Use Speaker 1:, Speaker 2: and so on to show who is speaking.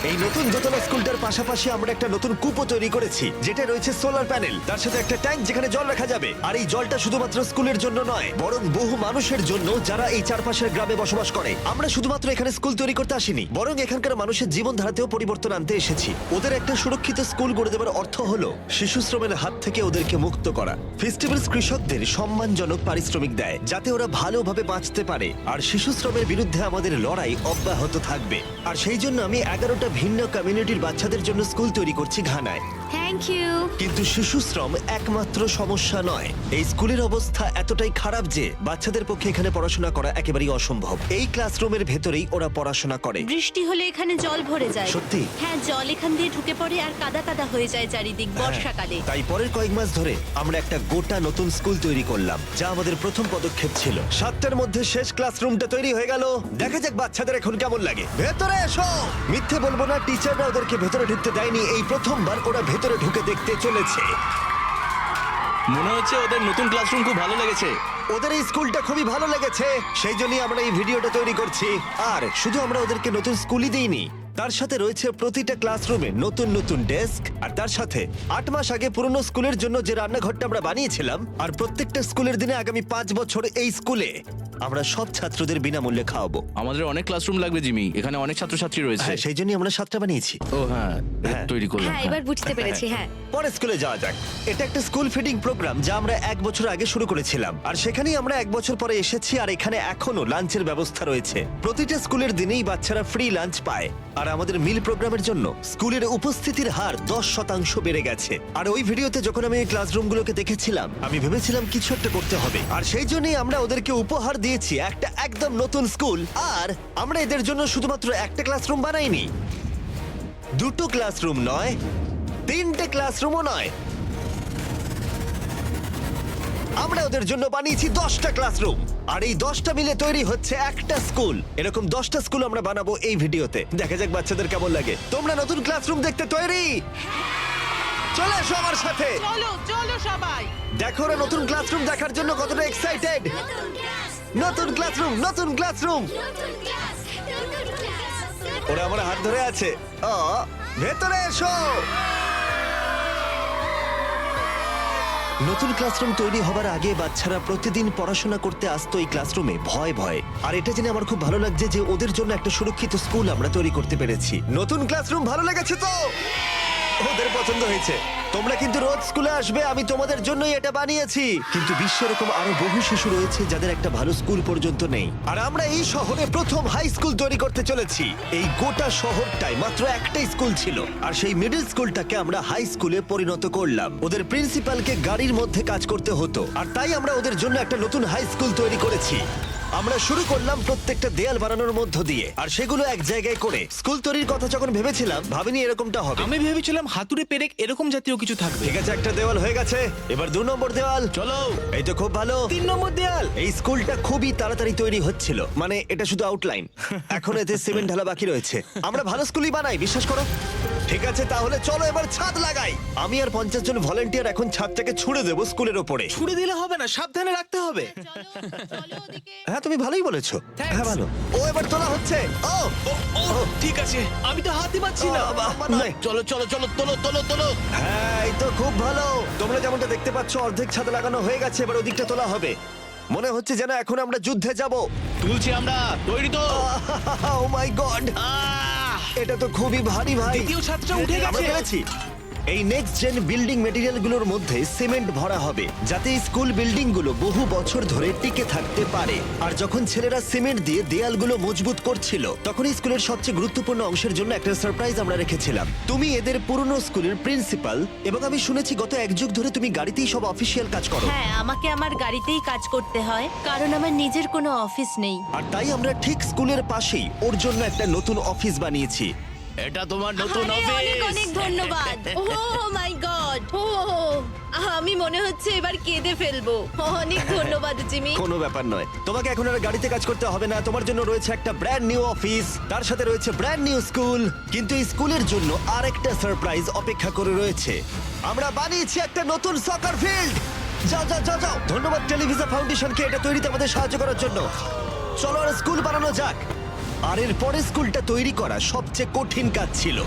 Speaker 1: এই নতুন দোতলা স্কুলটার পাশাপাশি আমরা একটা নতুন কূপও তৈরি করেছি, যেটা রয়েছে সোলার প্যানেল, তার সাথে একটা ট্যাঙ্ক যেখানে জল রাখা যাবে। আর এই জলটা শুধুমাত্র স্কুলের জন্য নয়, বরং বহু মানুষের জন্য যারা এই চারপাশের গ্রামে বসবাস করে। আমরা শুধুমাত্র এখানে স্কুল তৈরি করতে আসিনি, বরং এখানকার মানুষের জীবনধারাতেও পরিবর্তন আনতে এসেছি। ওদের একটা সুরক্ষিত স্কুল গড়ে দেওয়ার অর্থ হলো শিশু শ্রমের হাত থেকে ওদেরকে মুক্ত করা। ফেস্টিভ্যালস কৃষকদের সম্মানজনক পারিশ্রমিক দেয়, যাতে ওরা ভালোভাবে বাঁচতে পারে। আর শিশু শ্রমের বিরুদ্ধে আমাদের লড়াই অব্যাহত থাকবে। আর সেই জন্য আমি 11টা ভিন্ন কমিউনিটির বাচ্চাদের জন্য স্কুল তৈরি করছি ঘানায়।
Speaker 2: Thank you.
Speaker 1: কিন্তু শিশু শ্রম একমাত্র সমস্যা নয়। এই স্কুলের অবস্থা এতটাই খারাপ যে বাচ্চাদের পক্ষে এখানে পড়াশোনা করা একেবারেই অসম্ভব। এই ক্লাসরুমের ভেতরেই ওরা পড়াশোনা করে।
Speaker 2: বৃষ্টি হলে এখানে জল ভরে যায়।
Speaker 1: সত্যি?
Speaker 2: হ্যাঁ, জল এখান দিয়ে ঢুকে পড়ে আর কাদা কাদা হয়ে যায় চারিদিক বর্ষাকালে।
Speaker 1: তাই পরের কয়েক মাস ধরে আমরা একটা গোটা নতুন স্কুল তৈরি করলাম, যা আমাদের প্রথম পদক্ষেপ ছিল। 7টার মধ্যে শেষ ক্লাসরুমটা তৈরি হয়ে গেল। দেখা যাক বাচ্চাদের এখন কেমন লাগে। ভেতরে এসো। মিথ্যে বলবো না, টিচাররা ওদেরকে ভেতরে ঢুকতে দেয়নি। এই প্রথমবার ওরা ভেতরে ঢুকে দেখতে চলেছে।
Speaker 3: মনে হচ্ছে ওদের নতুন ক্লাসরুম খুব ভালো লেগেছে।
Speaker 1: ওদের এই স্কুলটা খুবই ভালো লেগেছে, সেই জন্যই আমরা এই ভিডিওটা তৈরি করছি। আর শুধু আমরা ওদেরকে নতুন স্কুলই দিইনি, তার সাথে রয়েছে প্রতিটা ক্লাসরুমে নতুন নতুন ডেস্ক। আর তার সাথে 8 মাস আগে পুরনো স্কুলের জন্য যে রান্নাঘরটা আমরা বানিয়েছিলাম। আর প্রত্যেকটা স্কুলের দিনে আগামী 5 বছর এই স্কুলে আমরা সব ছাত্রদের বিনামূল্যে খাওয়াবো।
Speaker 3: আমাদের অনেক ক্লাসরুম লাগবে জিমি, এখানে অনেক ছাত্রছাত্রী রয়েছে।
Speaker 1: হ্যাঁ, সেই জন্যই আমরা 7টা বানিয়েছি।
Speaker 3: ও হ্যাঁ,
Speaker 1: হ্যাঁ।
Speaker 3: তৈরি করলাম।
Speaker 2: হ্যাঁ, এবার বুঝতে পেরেছি। হ্যাঁ,
Speaker 1: পরে স্কুলে যাওয়া যাক। এটা একটা স্কুল ফিডিং প্রোগ্রাম যা আমরা 1 বছর আগে শুরু করেছিলাম। আর সেখানেই আমরা 1 বছর পরে এসেছি। আর এখানে এখনো লাঞ্চের ব্যবস্থা রয়েছে। প্রতিটা স্কুলের দিনেই বাচ্চারা ফ্রি লাঞ্চ পায়। আর আমাদের মিল প্রোগ্রামের জন্য স্কুলের উপস্থিতির হার 10% বেড়ে গেছে। আর ওই ভিডিওতে যখন আমি এই ক্লাসরুমগুলোকে দেখেছিলাম, আমি ভেবেছিলাম কিছু একটা করতে হবে। আর সেই জন্যই আমরা ওদেরকে উপহার দিয়েছি একটা একদম নতুন স্কুল। আর আমরা এদের জন্য শুধুমাত্র একটা ক্লাসরুম বানাইনি, 2টো ক্লাসরুম নয়, 3টে ক্লাসরুমও নয়, আমরা ওদের জন্য বানিয়েছি 10টা ক্লাসরুম। আর এই 10টা মিলে তৈরি হচ্ছে একটা স্কুল। এরকম 10টা স্কুল আমরা বানাবো এই ভিডিওতে। দেখা যাক বাচ্চাদের কেমন লাগে। তোমরা নতুন ক্লাসরুম দেখতে তৈরি? চলে এসো আমার সাথে।
Speaker 4: চলো চলো সবাই।
Speaker 1: দেখো ওরা নতুন ক্লাসরুম দেখার জন্য কতটা এক্সাইটেড। নতুন ক্লাসরুম, নতুন ক্লাসরুম। ওরা আমার হাত ধরে আছে। ভেতরে এসো। নতুন ক্লাসরুম তৈরি হবার আগে বাচ্চারা প্রতিদিন পড়াশোনা করতে আসতো এই ক্লাসরুমে ভয় ভয়। আর এটা জেনে আমার খুব ভালো লাগছে যে ওদের জন্য একটা সুরক্ষিত স্কুল আমরা তৈরি করতে পেরেছি। নতুন ক্লাসরুম ভালো লেগেছে তো? ওদের পছন্দ হয়েছে। তোমরা কিন্তু রোজ স্কুলে আসবে, আমি তোমাদের জন্যই এটা বানিয়েছি। কিন্তু বিশ্বে এরকম আরো বহু শিশু রয়েছে যাদের একটা ভালো স্কুল পর্যন্ত নেই। আর আমরা এই শহরে প্রথম হাই স্কুল তৈরি করতে চলেছি। এই গোটা শহরটায় মাত্র একটাই স্কুল ছিল, আর সেই মিডল স্কুলটাকে আমরা হাই স্কুলে পরিণত করলাম। ওদের প্রিন্সিপালকে গাড়ির মধ্যে কাজ করতে হতো, আর তাই আমরা ওদের জন্য একটা নতুন হাই স্কুল তৈরি করেছি। আমরা শুরু করলাম প্রত্যেকটা দেয়াল বানানোর মধ্য দিয়ে, আর সেগুলো এক জায়গায় করে। স্কুল তৈরির কথা যখন ভেবেছিলাম, ভাবিনি এরকমটা হবে।
Speaker 5: আমি ভেবেছিলাম হাতুড়ে পেরেক এরকম জাতীয় কিছু থাকবে।
Speaker 1: ঠিক আছে, একটা দেওয়াল হয়ে গেছে। এবার 2 নম্বর দেওয়াল।
Speaker 5: চলো।
Speaker 1: এই তো খুব ভালো।
Speaker 5: 3 নম্বর দেয়াল।
Speaker 1: এই স্কুলটা খুবই তাড়াতাড়ি তৈরি হচ্ছিল, মানে এটা শুধু আউটলাইন। এখন এতে সিমেন্ট ঢালা বাকি রয়েছে। আমরা ভালো স্কুলই বানাই, বিশ্বাস করো। ঠিক আছে, তাহলে চলো এবার ছাদ লাগাই। আমি আর 50 জন ভলান্টিয়ার এখন ছাদটাকে ছুড়ে দেবো স্কুলের ওপরে।
Speaker 5: ছুড়ে দিলে হবে না, সাবধানে রাখতে হবে।
Speaker 1: হ্যাঁ, তুমি ভালোই বলেছো।
Speaker 5: Thanks.
Speaker 1: হ্যাঁ, ভালো। ও এবার তোলা হচ্ছে। ও
Speaker 5: ও ঠিক আছে, আমি তো হাতই পাচ্ছি না।
Speaker 1: নয়।
Speaker 3: চলো চলো চলো, তোলো তোলো তোলো।
Speaker 1: হ্যাঁ, এই তো খুব ভালো। তোমরা যেমনটা দেখতে পাচ্ছ, অর্ধেক ছাদ লাগানো হয়ে গেছে। এবার ওদিকটা তোলা হবে। মনে হচ্ছে যেন এখন আমরা যুদ্ধে যাব।
Speaker 3: তুলছি আমরা, তৈরি তো?
Speaker 1: ও মাই গড, এটা তো খুবই ভারী ভাই।
Speaker 5: দ্বিতীয় ছাদটা উঠে
Speaker 1: আমরা
Speaker 5: গেছে।
Speaker 1: পেরেছি। এই নেক্সট জেন বিল্ডিং মেটেরিয়ালগুলোর মধ্যে সিমেন্ট ভরা হবে, যাতে এই স্কুল বিল্ডিংগুলো বহু বছর ধরে টিকে থাকতে পারে। আর যখন ছেলেরা সিমেন্ট দিয়ে দেয়ালগুলো মজবুত করছিল, তখন এই স্কুলের সবচেয়ে গুরুত্বপূর্ণ অংশের জন্য একটা সারপ্রাইজ আমরা রেখেছিলাম। তুমি এদের পুরনো স্কুলের প্রিন্সিপাল, এবং আমি শুনেছি গত 1 যুগ ধরে তুমি গাড়িতেই সব অফিসিয়াল কাজ করো।
Speaker 2: হ্যাঁ, আমাকে আমার গাড়িতেই কাজ করতে হয়, কারণ আমার নিজের কোনো অফিস নেই।
Speaker 1: আর তাই আমরা ঠিক স্কুলের পাশেই ওর জন্য একটা নতুন অফিস বানিয়েছি।
Speaker 3: এটা তোমার নতুন
Speaker 2: আরে,
Speaker 3: অফিস।
Speaker 2: অনেক অনেক ধন্যবাদ। ও মাই গড, আমি মনে হচ্ছে এবার কেঁদে ফেলবো। অনেক ধন্যবাদ জিমি।
Speaker 1: কোনো ব্যাপার নয়, তোমাকে এখন আর গাড়িতে কাজ করতে হবে না। তোমার জন্য রয়েছে একটা ব্র্যান্ড নিউ অফিস, তার সাথে রয়েছে ব্র্যান্ড নিউ স্কুল। কিন্তু এই স্কুলের জন্য আরেকটা সারপ্রাইজ অপেক্ষা করে রয়েছে। আমরা বানিয়েছি একটা নতুন সকার ফিল্ড। যাও যাও যাও যাও। ধন্যবাদ টেলিভিশন ফাউন্ডেশনকে এটা তৈরিতে আমাদের সাহায্য করার জন্য। চলো আর স্কুল বানানো যাক। আর এর পরে স্কুলটা তৈরি করা সবচেয়ে কঠিন কাজ ছিল